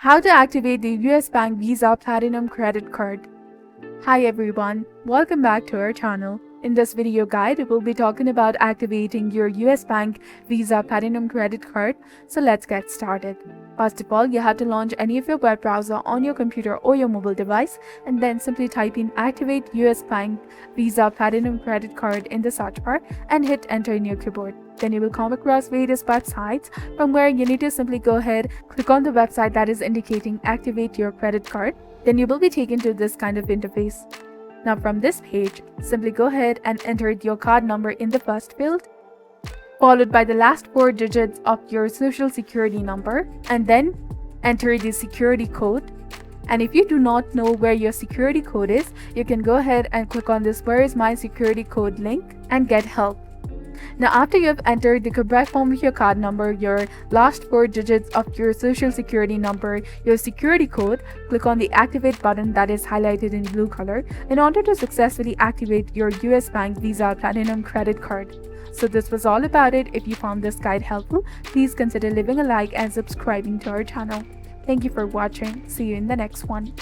How to activate the US Bank Visa Platinum Credit Card. Hi everyone, welcome back to our channel. In this video guide, we'll be talking about activating your US Bank Visa Platinum Credit Card. So let's get started. First of all, you have to launch any of your web browser on your computer or your mobile device and then simply type in Activate US Bank Visa Platinum Credit Card in the search bar and hit enter in your keyboard. Then you will come across various websites from where you need to simply go ahead, click on the website that is indicating Activate Your Credit Card. Then you will be taken to this kind of interface. Now from this page, simply go ahead and enter your card number in the first field, followed by the last 4 digits of your social security number, and then enter the security code. And if you do not know where your security code is, you can go ahead and click on this "Where is my security code" link and get help. Now after you have entered the correct form of your card number, your last 4 digits of your social security number, your security code, click on the activate button that is highlighted in blue color in order to successfully activate your US Bank Visa Platinum Credit Card. So this was all about it. If you found this guide helpful, please consider leaving a like and subscribing to our channel. Thank you for watching. See you in the next one.